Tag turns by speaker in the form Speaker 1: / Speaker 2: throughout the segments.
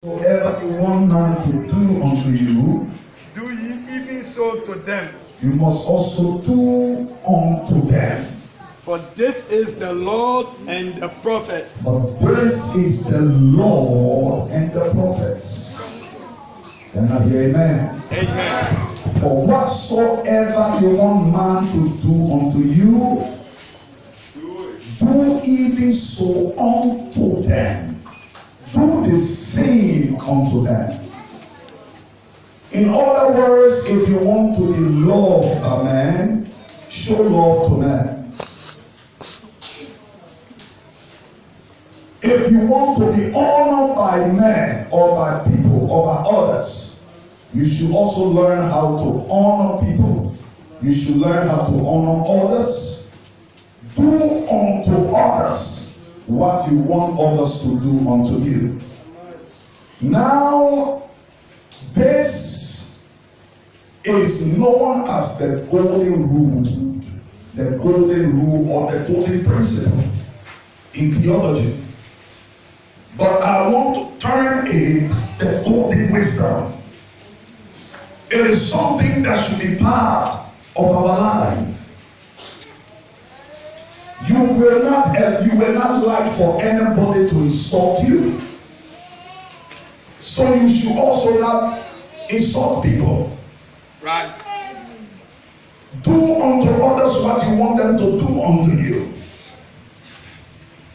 Speaker 1: Whatever you want man to do unto you,
Speaker 2: do ye even so to them.
Speaker 1: you must also do unto them.
Speaker 2: For this is the Lord and the prophets.
Speaker 1: For this is the Lord and the prophets. Can I hear amen?
Speaker 2: Amen.
Speaker 1: For whatsoever you want man to do unto you, do even so unto them. Do the same unto them. In other words, if you want to be loved by man, show love to man. If you want to be honored by men or by people or by others, you should also learn how to honor people. You should learn how to honor others. Do unto others what you want others to do unto you. Now, this is known as the golden rule, or the golden principle in theology. But I want to term it the golden wisdom. It is something that should be part of our life. You will not like for anybody to insult you. So you should also not insult people.
Speaker 2: Right.
Speaker 1: Do unto others what you want them to do unto you.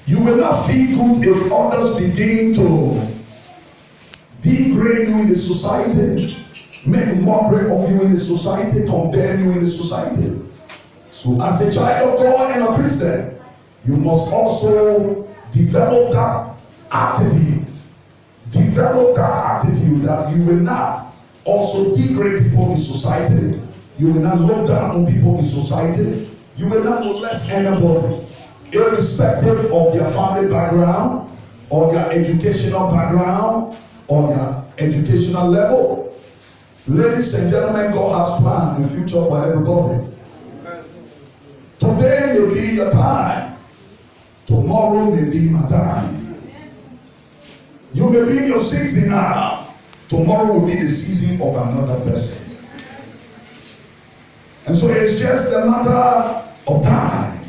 Speaker 1: You will not feel good if others begin to degrade you in the society, make mockery of you in the society, condemn you in the society. So as a child of God and a Christian, you must also develop that attitude. Develop that attitude that you will not also degrade people in society. You will not look down on people in society. You will not molest anybody, irrespective of their family background or their educational background or their educational level. Ladies and gentlemen, God has planned the future for everybody. Today may be your time. Tomorrow may be my time. You may be in your season now. Tomorrow will be the season of another person. And so it's just a matter of time.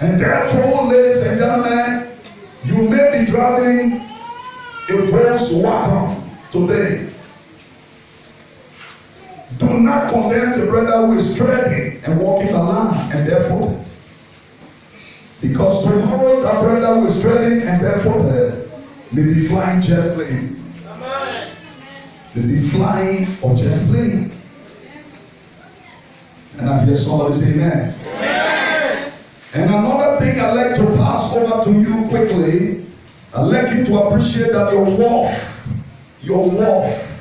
Speaker 1: And therefore, ladies and gentlemen, you may be driving a Volkswagen today. Do not condemn the brother who is treading and walking the line and barefooted. Because tomorrow that brother who is treading and barefooted may be flying jet plane. May be flying or jet plane. And I hear somebody say amen. Amen. And another thing I'd like to pass over to you quickly, I'd like you to appreciate that your worth,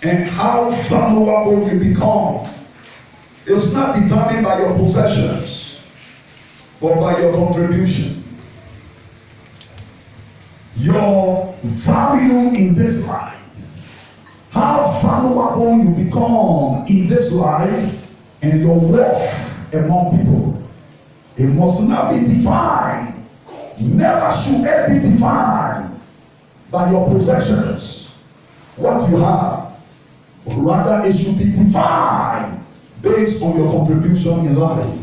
Speaker 1: and how valuable you become is not determined by your possessions, but by your contribution. Your value in this life, how valuable you become in this life, and your worth among people, it must not be defined. Never should it be defined by your possessions, what you have. Rather, it should be defined based on your contribution in life.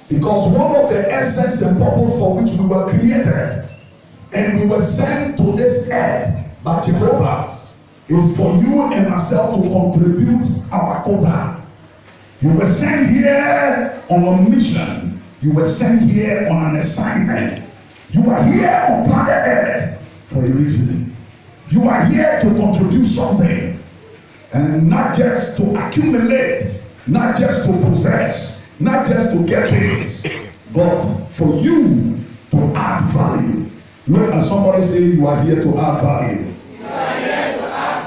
Speaker 1: Because one of the essence and purpose for which we were created and we were sent to this earth by Jehovah is for you and myself to contribute our quota. You were sent here on a mission. You were sent here on an assignment. You are here on planet Earth for a reason. You are here to contribute something. And not just to accumulate, not just to possess, not just to get things, but for you to add value. Look at somebody say, you are here to add value.
Speaker 3: You are here to add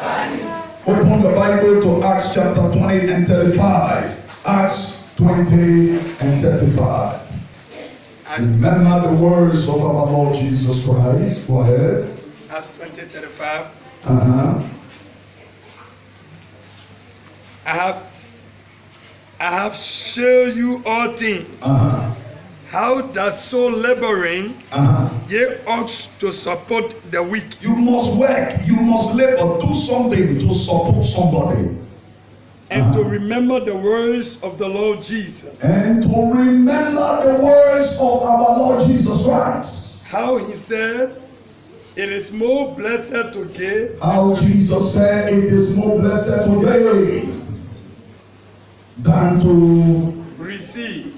Speaker 3: value.
Speaker 1: Open the Bible to Acts chapter 20 and 35. Acts 20 and 35. Remember the words of our Lord Jesus Christ. Go ahead.
Speaker 2: Acts 20:35. I have shown you all things. How that so laboring, ye ought to support the weak.
Speaker 1: You must work, you must labor, do something to support somebody.
Speaker 2: And to remember the words of the Lord Jesus.
Speaker 1: And to remember the words of our Lord Jesus Christ.
Speaker 2: How he said, it is more blessed to give.
Speaker 1: How Jesus said, it is more blessed to give than to
Speaker 2: receive.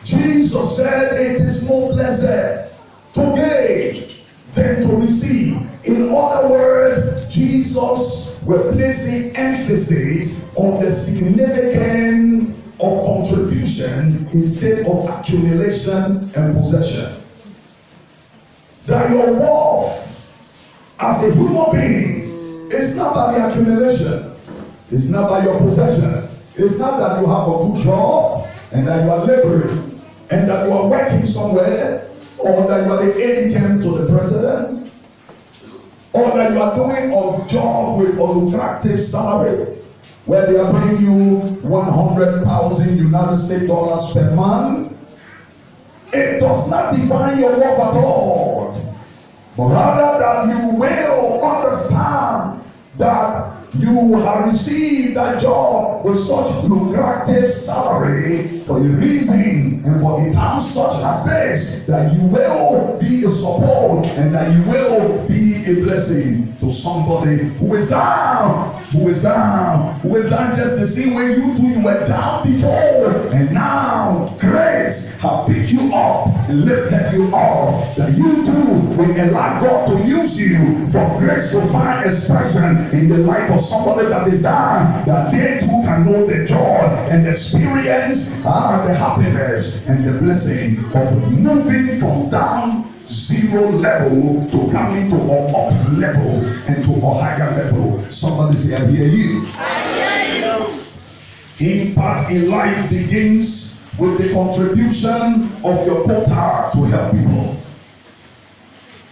Speaker 1: Jesus said, it is more blessed to give than to receive. In other words, Jesus was placing emphasis on the significance of contribution instead of accumulation and possession. That your worth as a human being is not by the accumulation, it's not by your possession, it's not that you have a good job and that you are laboring and that you are working somewhere, or that you are the aide to the president, or that you are doing a job with a lucrative salary where they are paying you 100,000 United States dollars per month. It does not define your worth at all, but rather that you will understand that you have received that job with such lucrative salary for a reason and for a time such as this, that you will be a support and that you will be a blessing to somebody who is down, who is just the same way you were down before, and now grace have picked you up and lifted you up, that you too will allow God to use you for grace to find expression in the life of somebody that is down, that they too can know the joy and experience the happiness and the blessing of moving from down zero level to coming to an up level and to a higher level. Somebody say, I hear you. I hear you. Impact in life begins with the contribution of your quota to help people.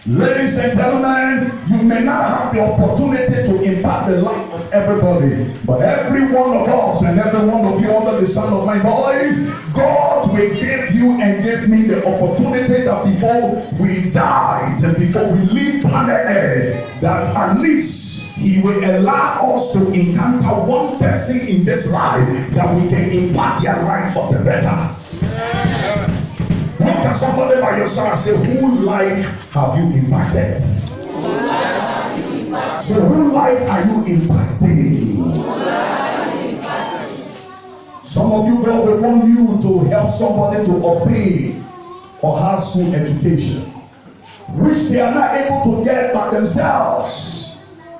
Speaker 1: Ladies and gentlemen, you may not have the opportunity to impact the life of everybody, but every one of us and every one of you under the sound of my voice, God will give you and give me the opportunity that before we died and before we leave planet Earth, that at least He will allow us to encounter one person in this life that we can impact their life for the better. Look at somebody by your side and say, whose life have you impacted? So whose life are you impacting? Some of you, God will want you to help somebody to obtain or have school education, which they are not able to get by themselves.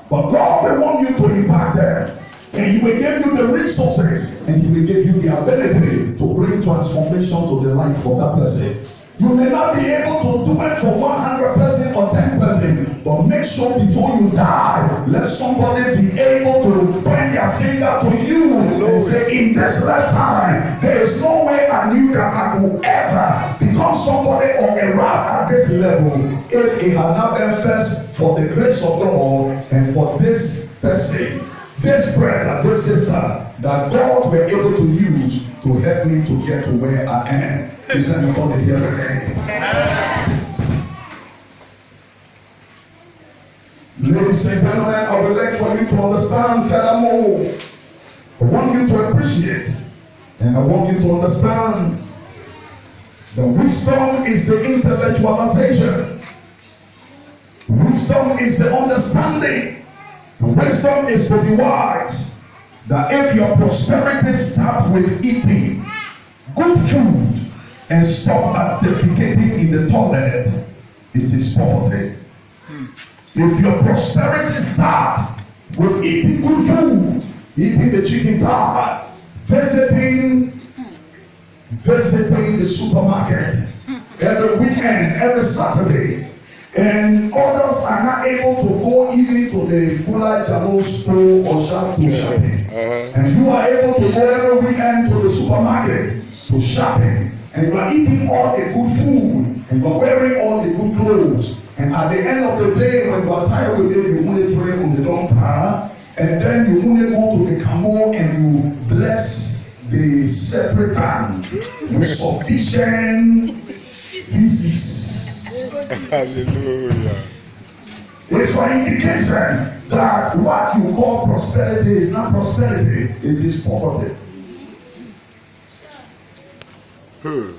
Speaker 1: But God will want you to impact them. And He will give you the resources, and He will give you the ability to bring transformation to the life of that person. You may not be able to do it for 100% or 10%, but make sure before you die, let somebody be able to point their finger to you and say, in this lifetime, there is no way I knew that I would ever become somebody or arrive at this level if it had not been first for the grace of God and for this person, this brother, this sister, that God were able to use to help me to get to where I am. Is anybody here today? Ladies and gentlemen, I would like for you to understand furthermore. I want you to appreciate and I want you to understand that wisdom is the intellectualization. Wisdom is the understanding. Wisdom is to be wise. That if your prosperity starts with eating good food and stop at defecating in the toilet, it is poverty. If your prosperity starts with eating good food, eating the chicken pie, visiting the supermarket every weekend, every Saturday, and others are not able to go even to the Fuller Jamo store or shop to shopping. And you are able to go every weekend to the supermarket to shopping. And you are eating all the good food. And you are wearing all the good clothes. And at the end of the day, when you are tired with it, you only throw it on the dumper. And then you only go to the camo and you bless the separate tank with sufficient pieces.
Speaker 2: Hallelujah.
Speaker 1: It's an indication that what you call prosperity is not prosperity, it is poverty.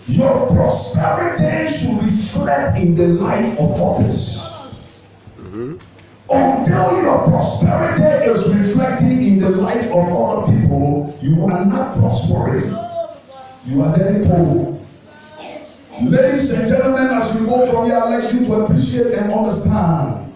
Speaker 1: Your prosperity should reflect in the life of others. Until your prosperity is reflecting in the life of other people, you are not prospering. You are very poor. Ladies and gentlemen, as we go from here, I'd like you to appreciate and understand.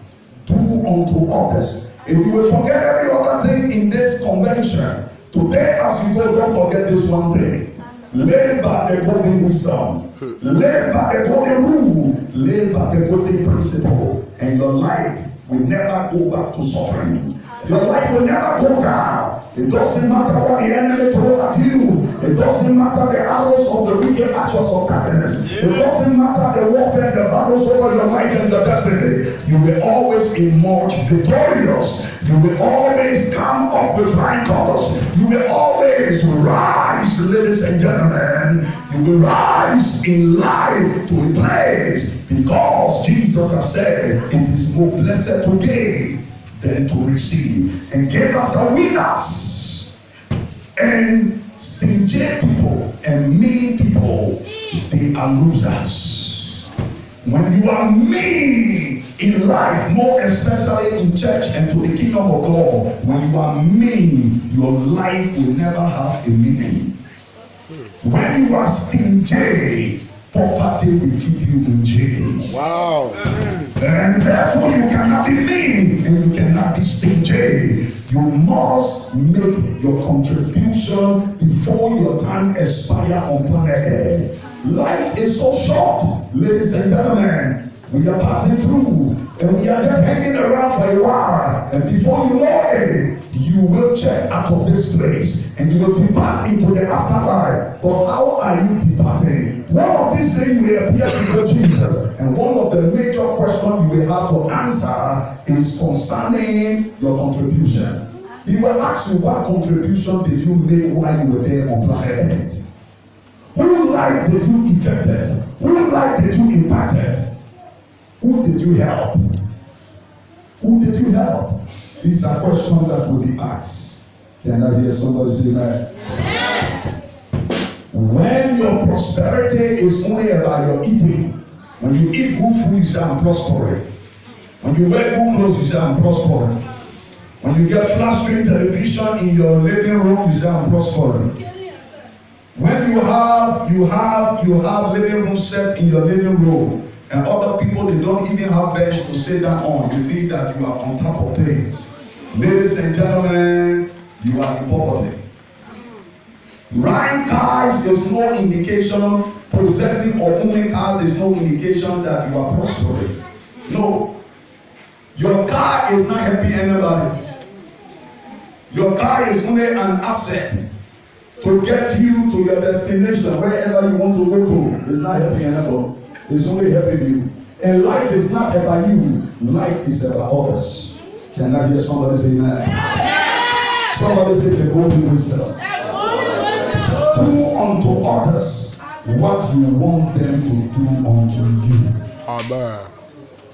Speaker 1: Do unto others. If you will forget every other thing in this convention, today as you go, don't forget this one thing. Live by the golden wisdom. Live by the golden rule. Live by the golden principle. And your life will never go back to suffering. Your life will never go down. It doesn't matter what the enemy throws at you. It doesn't matter the arrows of the wicked actions of darkness. It doesn't matter the warfare, the battles over your life and your destiny. You will always emerge victorious. You will always come up with flying colors. You will always rise, ladies and gentlemen. You will rise in life to a place because Jesus has said it is more blessed to give than to receive, and gave us a winners. And stingy people and mean people, they are losers. When you are mean in life, more especially in church and to the kingdom of God, when you are mean, your life will never have a meaning. When you are stingy, poverty will keep you in jail.
Speaker 2: Wow.
Speaker 1: And therefore you cannot be mean and you cannot be stingy. You must make your contribution before your time expire on planet Earth. Life is so short, ladies and gentlemen. We are passing through and we are just hanging around for a while, and before you know it, you will check out of this place and you will depart into the afterlife. But how are you departing? One of these days you will appear before Jesus, and one of the major questions you will have to answer is concerning your contribution. He will ask you, what contribution did you make while you were there on planet Earth? Whose life did you affected? Whose life did you impacted? Who did you help? Who did you help? These are questions that will be asked. Can I hear somebody say that? When your prosperity is only about your eating, when you eat good food, you say, I'm prospering. When you wear good clothes, you say, I'm prospering. When you get flat screen television in your living room, you say, I'm prospering. When you have living room set in your living room, and other people, they don't even have bench to sit down on, you feel that you are on top of things. Ladies and gentlemen, you are in poverty. Buying cars is no indication, possessing or owning cars is no indication that you are prospering. No. Your car is not helping anybody. Your car is only an asset to get you to your destination, wherever you want to go to. It's not helping anybody. It's only helping you. And life is not about you. Life is about others. Can I hear somebody say amen? Somebody say the golden wisdom. Do unto others what you want them to do unto you.
Speaker 2: Amen.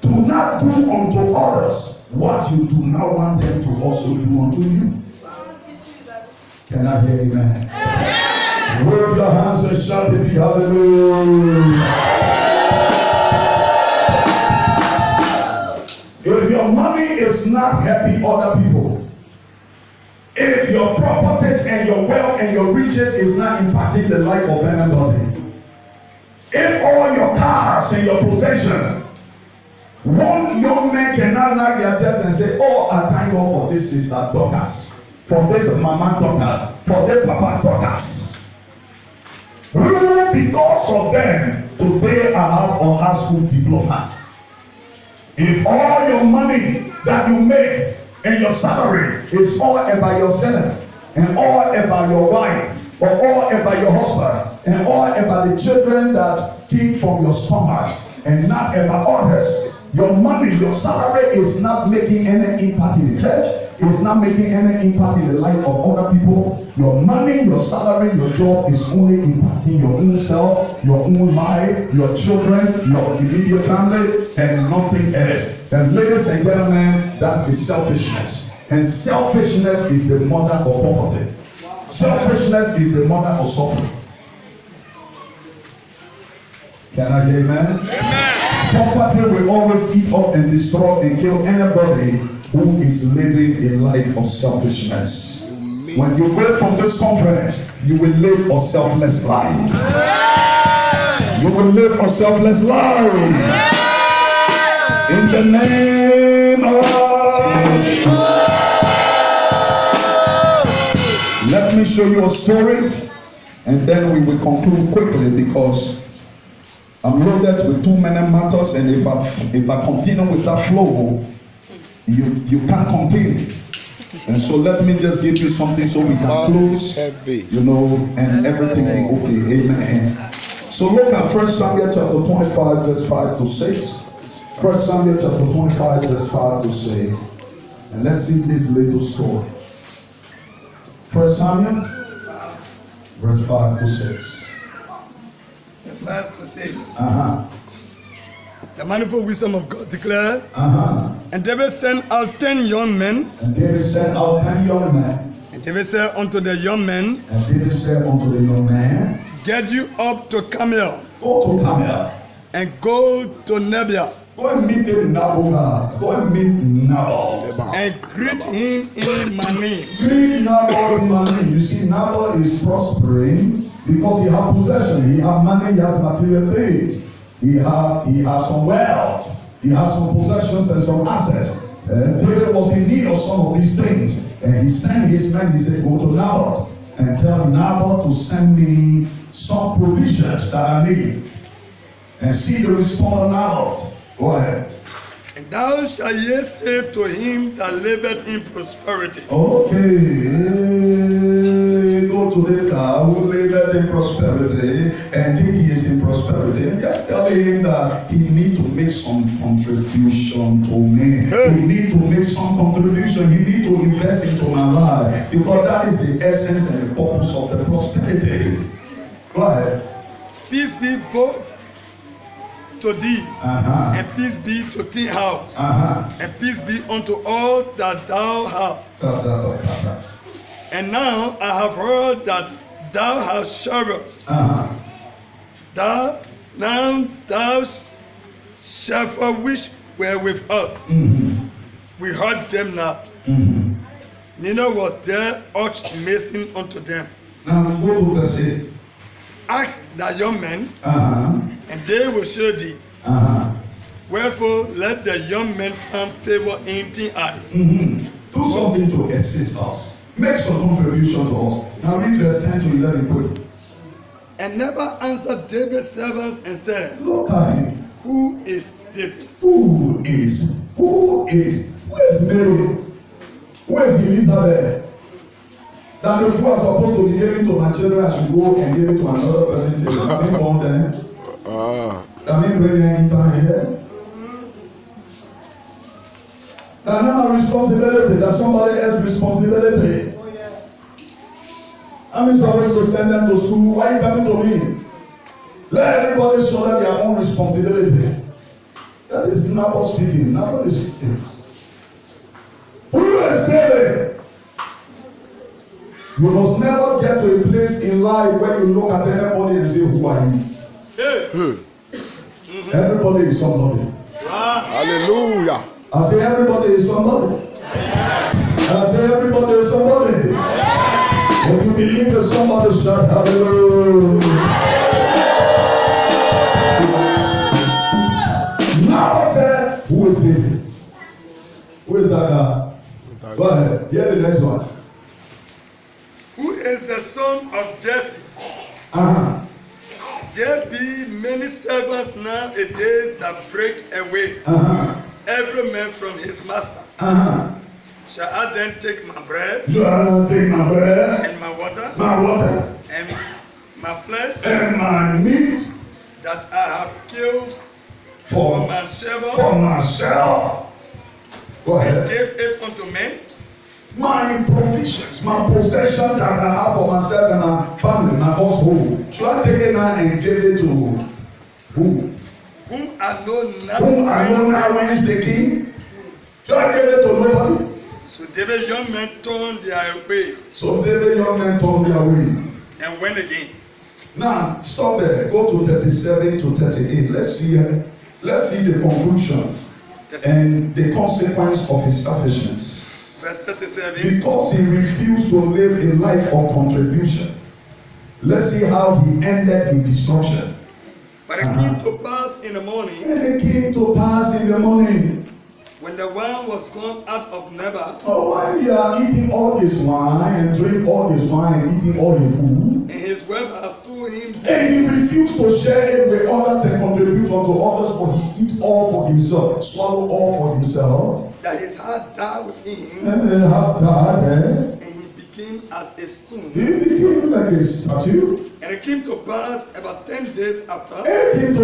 Speaker 1: Do not do unto others what you do not want them to also do unto you. Can I hear amen? Wave your hands and shout it, hallelujah. If your money is not helping other people, if your properties and your wealth and your riches is not impacting the life of anybody, if all your cars and your possession, one young man cannot knock their chest and say, oh, I thank God for this sister daughters, for this mama daughters, for this papa daughters. Who because of them today I have a high school diploma. If all your money that you make and your salary is all about yourself and all about your wife or all about your husband and all about the children that came from your stomach and not about others, Your money, your salary is not making any impact in the church. It's not making any impact in the life of other people. Your money, your salary, your job is only impacting your own self, your own life, your children, your immediate family, and nothing else. And ladies and gentlemen, that is selfishness. And selfishness is the mother of poverty. Selfishness is the mother of suffering. Can I hear amen?
Speaker 2: Amen.
Speaker 1: Poverty will always eat up and destroy and kill anybody who is living a life of selfishness. When you go from this conference, you will live a selfless life. You will live a selfless life. In the name of... Let me show you a story, and then we will conclude quickly because I'm loaded with too many matters, and if I continue with that flow, you can't contain it. And so let me just give you something so we can close, and everything be okay. Amen. So look at 1 Samuel chapter 25 verse 5 to 6. 1 Samuel chapter 25 verse 5 to 6. And let's see this little story. 1 Samuel verse 5 to 6.
Speaker 2: 5 to 6.
Speaker 1: Uh-huh.
Speaker 2: The manifold wisdom of God declared.
Speaker 1: Uh-huh.
Speaker 2: And David sent out 10 young men.
Speaker 1: And David sent out 10 young men.
Speaker 2: And David said unto the young men.
Speaker 1: And David said unto the young man,
Speaker 2: get you up to Carmel.
Speaker 1: Go to Carmel.
Speaker 2: And go to Nebiah.
Speaker 1: Go and meet Nabal. Go and meet Nabal.
Speaker 2: And greet him in my name.
Speaker 1: Greet Nabal in my name. You see, Nabal is prospering because he has possession. He has money. He has material things. He has some wealth. He has some possessions and some assets. David was in need of some of these things. And he sent his men. He said, go to Nabal and tell Nabal to send me some provisions that I need. And see the response of Nabal. Go ahead.
Speaker 2: And thou shalt yet say to him that liveth in prosperity.
Speaker 1: Okay. Go to this guy who liveth in prosperity and think he is in prosperity. And just tell him that he need to make some contribution to me. He need to make some contribution. He need to invest into my life. Because that is the essence and the purpose of the prosperity. Go ahead.
Speaker 2: Peace be both to thee, and peace be to thy house, and peace be unto all that thou hast. And now I have heard that thou hast sharers. Thou shalt which were with us. We heard them not. Neither was there aught mason unto them.
Speaker 1: Now go to verse 8.
Speaker 2: Ask thy young men, and they will show thee. Wherefore, let the young men find favor in thine eyes.
Speaker 1: Do something to assist us. Make some contribution to us. Now read verse 10 to 11 quick.
Speaker 2: And never answered David's servants and said,
Speaker 1: Look at him.
Speaker 2: Who is David?
Speaker 1: Who is Mary? Who is Elizabeth? That the food is supposed to be given to my children, I should go and give it to another person. Can you born them? Can you bring them in time here? That's not my responsibility. That's somebody else's responsibility. I'm supposed to send them to school. Why are you coming to me? Let everybody show them their own responsibility. That is Nabal speaking. Nabal is speaking. Who is David? You must never get to a place in life where you look at anybody and say, who are you? Everybody is somebody.
Speaker 3: Hallelujah.
Speaker 1: I say everybody is somebody. I say everybody is somebody. If you believe that somebody shout hallelujah. Now I said, who is David? Who is that guy? Go ahead. Hear the next one.
Speaker 2: Who is the son of Jesse? There be many servants nowadays that break away, every man from his master. Shall I then take my bread?
Speaker 1: Shall I then take my bread?
Speaker 2: And my water?
Speaker 1: My water.
Speaker 2: And my flesh?
Speaker 1: And my meat?
Speaker 2: That I have killed for myself.
Speaker 1: Go ahead.
Speaker 2: Gave it unto men.
Speaker 1: My provisions, my possession that I have for myself and my family, my household. Should I take it now and give it to who?
Speaker 2: Whom I know now.
Speaker 1: Whom I know now wins the king. Should I give it to nobody?
Speaker 2: So David young men turned their way. And went again.
Speaker 1: Now stop there. Go to 37 to 38. Let's see the conclusion and the consequence of his selfishness.
Speaker 2: Verse 37.
Speaker 1: Because he refused to live a life of contribution. Let's see how he ended in destruction.
Speaker 2: But it came to pass in the morning.
Speaker 1: And it came to pass in the morning.
Speaker 2: When the wine was gone out of Naboth.
Speaker 1: Oh, while he are eating all his wine and drink all his wine and eating all his food.
Speaker 2: And his wife had told him.
Speaker 1: And he refused to share it with others and contribute unto others, but he eat all for himself, swallow all for himself.
Speaker 2: That his heart died within him.
Speaker 1: And his heart died there.
Speaker 2: And he became as a stone.
Speaker 1: He became like a statue.
Speaker 2: And it came to pass about 10 days after.
Speaker 1: The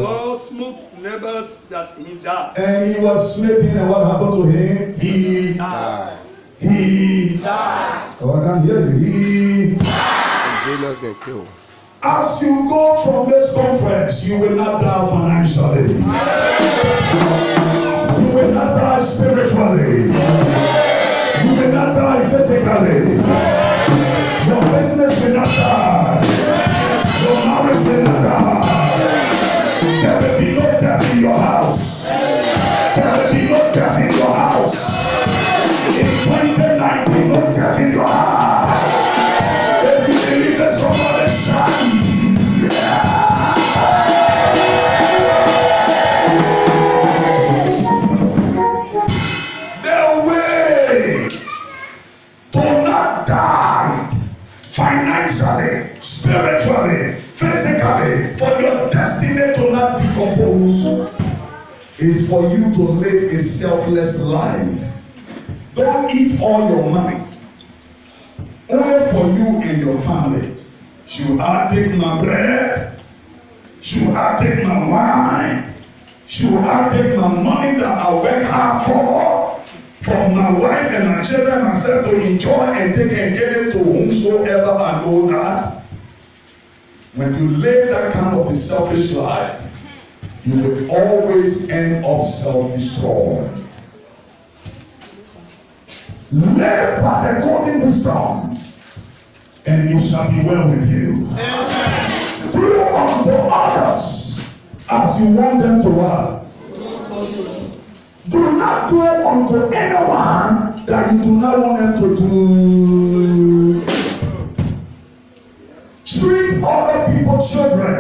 Speaker 2: Lord smote Naboth that he died.
Speaker 1: And he was smitten, and what happened to him? He died. He died. Oh, I can't hear you. He died.
Speaker 3: Jailers get killed.
Speaker 1: As you go from this conference, you will not die financially. You will not die spiritually. You will not die physically. Your business will not die. Your marriage will not die. There will be no death in your house. There will be no death in your house. In 2019, no death in your house. If you believe it, somebody shout. The way to not die financially, spiritually, physically, for your destiny to not decompose, is for you to live a selfless life. Don't eat all your money only for you and your family. Should I take my bread? Should I take my wine? Should I take my money that I work hard for my wife and my children, myself, to enjoy and take and give it to whomsoever I know that? When you live that kind of a selfish life, you will always end up self-destroyed. Live by the golden wisdom, and it shall be well with you. Do unto others as you want them to have. Do not do unto anyone that you do not want them to do. Treat other people's children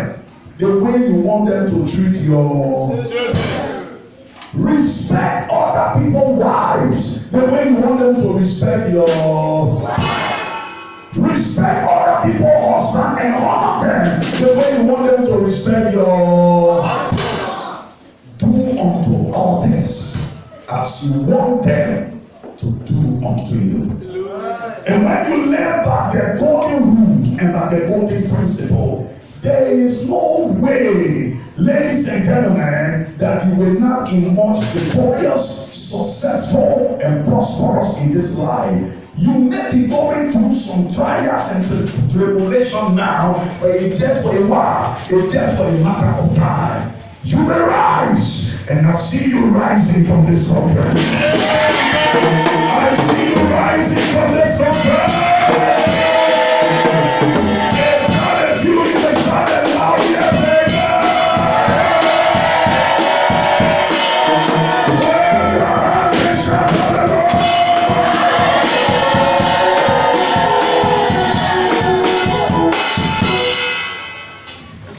Speaker 1: the way you want them to treat your children. Respect other people's wives the way you want them to respect your wife. Respect other people's husband and honor them the way you want them to respect your husband. Do unto others as you want them to do unto you. And when you live by the golden rule and by the golden principle, there is no way, ladies and gentlemen, that you will not emerge victorious, successful, and prosperous in this life. You may be going through some trials and tribulation now, but it's just for a while. It's just for a matter of time. You will rise, and I see you rising from this conference. I see you rising from this conference. If God is you, you will shout it loud, yes, amen. Where your hands and shout hallelujah.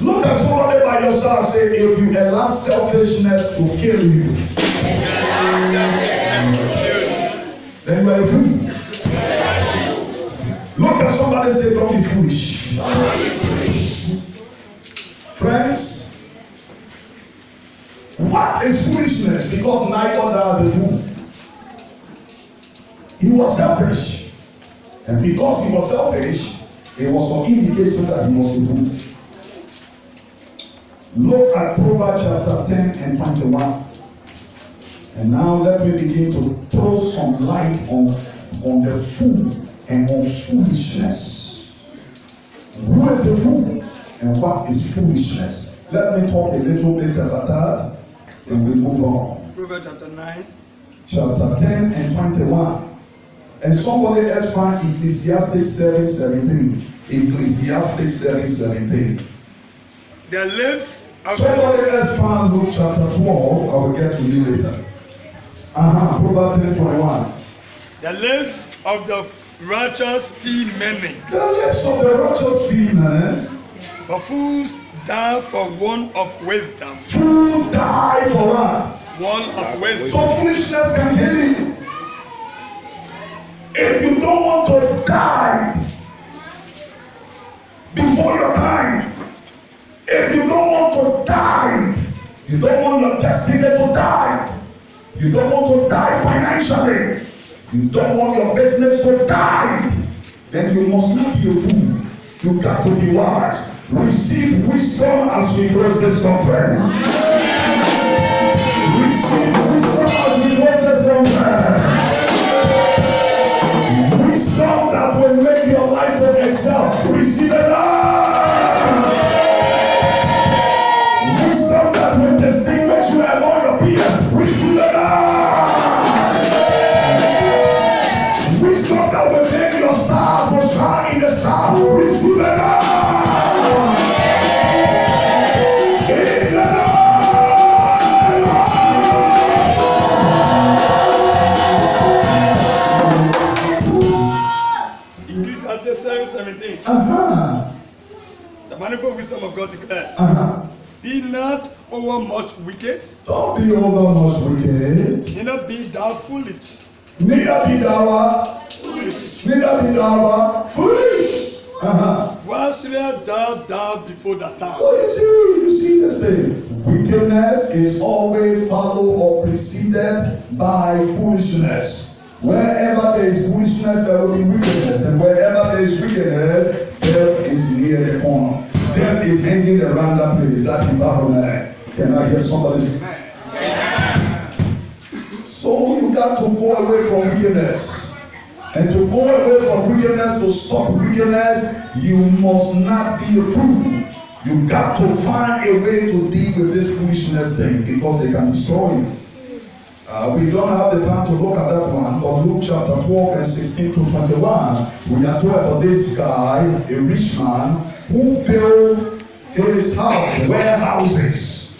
Speaker 1: Look at somebody by your side, say, if you allow selfishness to kill you, then you are a fool. Look at somebody, say, don't be foolish. Don't be foolish. Friends, what is foolishness? Because Nigel does a fool. He was selfish. And because he was selfish, it was some indication that he was a fool. Look at Proverbs chapter 10 and 21. And now let me begin to throw some light on the fool and on foolishness. Who is a fool and what is foolishness? Let me talk a little bit about that and we move on.
Speaker 2: Proverbs chapter 9.
Speaker 1: Chapter 10 and 21. And somebody else find Ecclesiastes 7:17. Ecclesiastes 7:17.
Speaker 2: Their lips are
Speaker 1: Somebody else found Luke chapter 12. I will get to you later. Proverbs 10:21.
Speaker 2: The lips of the righteous feed many.
Speaker 1: The lips of the righteous feed many.
Speaker 2: But fools die for want of wisdom.
Speaker 1: Fools die for what?
Speaker 2: Want of wisdom.
Speaker 1: So foolishness can kill you. If you don't want to die before your time, if you don't want to die, you don't want your destiny to die, you don't want to die financially, you don't want your business to die, then you must not be a fool. You got to be wise. Receive wisdom as we close this conference. Receive wisdom as we close this conference. Wisdom that will make your life to excel. Receive it now. Wisdom that will distinguish you among your peers. Receive it now. Wisdom that will make your star to shine in the star. Receive it now. In the name.
Speaker 2: Ecclesiastes 7:17. The manifold wisdom of God declared. Be not over much wicked.
Speaker 1: Don't be over much wicked.
Speaker 2: Neither be thou foolish.
Speaker 1: Neither be thou
Speaker 2: Foolish.
Speaker 1: Neither be thou foolish.
Speaker 2: Why should thou die before that time?
Speaker 1: Oh, you see this thing. Wickedness is always followed or preceded by foolishness. Wherever there is foolishness, there will be wickedness. And wherever there is wickedness, death is near the corner. Death is hanging around that place, that environment. Can I hear somebody say, amen? So you got to go away from wickedness. And to go away from wickedness, to stop wickedness, you must not be a fool. You got to find a way to deal with this foolishness thing because it can destroy you. We don't have the time to look at that one, but Luke chapter 12 and 16 to 21, we are told about this guy, a rich man, who built his house, warehouses.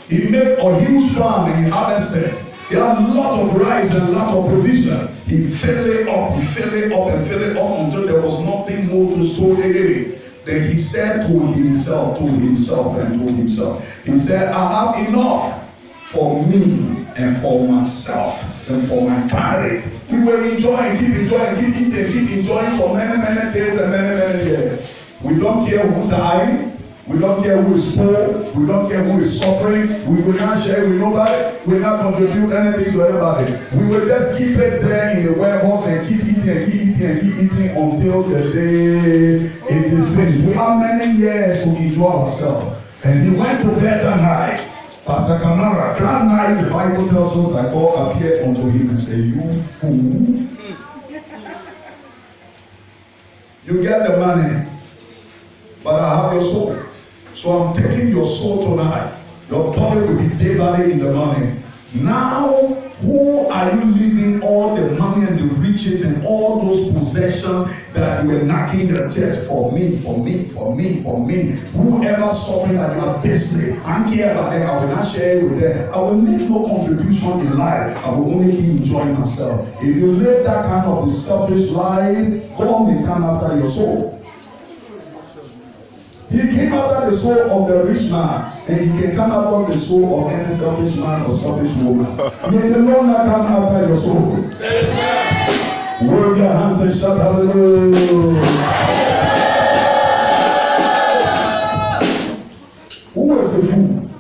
Speaker 1: He made a huge farm and he harvested. He had a lot of rice and a lot of provision. He filled it up and filled it up until there was nothing more to store again. Then he said to himself, he said, I have enough for me and for myself and for my family. We will enjoy, keep enjoying for many days and many years. We don't care who died. We don't care who is poor. We don't care who is suffering. We will not share with nobody. We will not contribute anything to anybody. We will just keep it there in the warehouse and keep eating until the day it is finished. We have many years to enjoy ourselves. And he went to bed that night. Pastor Kamara, that night the Bible tells us that God appeared unto him and said, you fool. You get the money, but I have your soul. So I'm taking your soul tonight. Your body will be day buried in the money. Now, who are you leaving all the money and the riches and all those possessions that you were knocking your chest for me? Whoever suffering that you are basically, I don't care about them. I will not share with them. I will make no contribution in life. I will only be enjoying myself. If you live that kind of a selfish life, God will come after your soul. He came after the soul of the rich man, and he can come after the soul of any selfish man or selfish woman. May the Lord not come after your soul. Amen. Wave your hands and shout hallelujah. Who is a fool?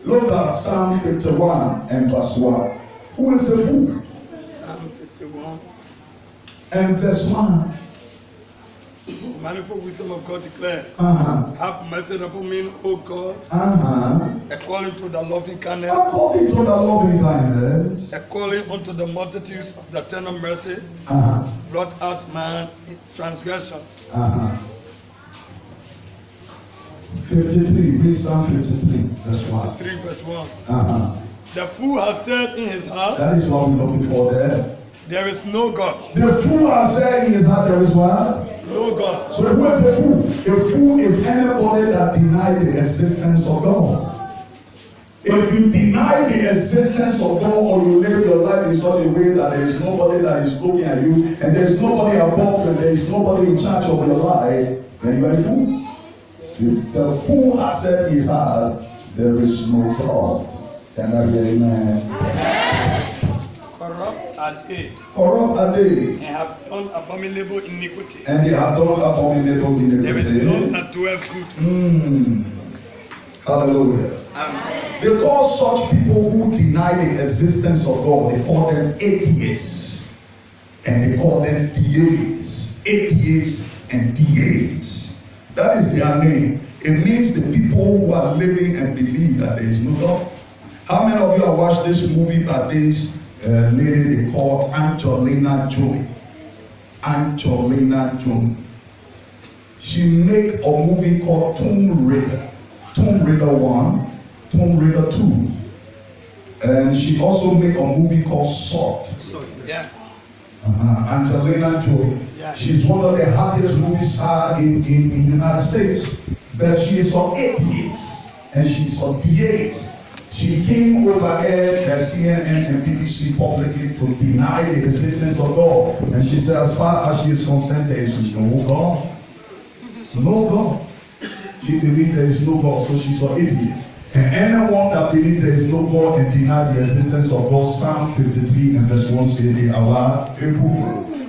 Speaker 1: Look at Psalm 51 and verse 1. Who is a fool?
Speaker 2: Psalm 51
Speaker 1: and verse 1.
Speaker 2: manifold wisdom of God declared, have mercy upon me, O God, according to the loving kindness, according unto the multitudes of the tender mercies, blot out my transgressions.
Speaker 1: 53, read Psalm 53, verse 1.
Speaker 2: 53, verse 1. The fool has said in his heart,
Speaker 1: that is what we're looking for there.
Speaker 2: There is no God.
Speaker 1: The fool has said in his heart, there is what?
Speaker 2: No God.
Speaker 1: So who is a fool? A fool is anybody that denies the existence of God. If you deny the existence of God, or you live your life in such a way that there is nobody that is looking at you, and there is nobody above you, and there is nobody in charge of your life, then you are a fool. If the fool has said in his heart, there is no God. Can I hear amen?
Speaker 2: Corrupt are they.
Speaker 1: Corrupt are they.
Speaker 2: And have done abominable iniquity.
Speaker 1: And they have done abominable iniquity.
Speaker 2: There is none that doeth good.
Speaker 1: Hallelujah.
Speaker 2: Amen.
Speaker 1: They call such people who deny the existence of God, they call them atheists. And they call them deists. Atheists and deists. That is their name. It means the people who are living and believe that there is no God. How many of you have watched this movie by this lady they call Angelina Jolie? Angelina Jolie. She made a movie called Tomb Raider. Tomb Raider 1, Tomb Raider 2. And she also made a movie called Salt.
Speaker 2: Yeah.
Speaker 1: Angelina Jolie. Yeah. She's one of the hottest movie stars in the United States. But she is an atheist and she's a deist. She came over here at CNN and BBC publicly to deny the existence of God. And she said, as far as she is concerned, there is no God. No God. She believes there is no God, so she's an atheist. And anyone that believes there is no God and deny the existence of God, Psalm 53 and verse 1 says they are a fool.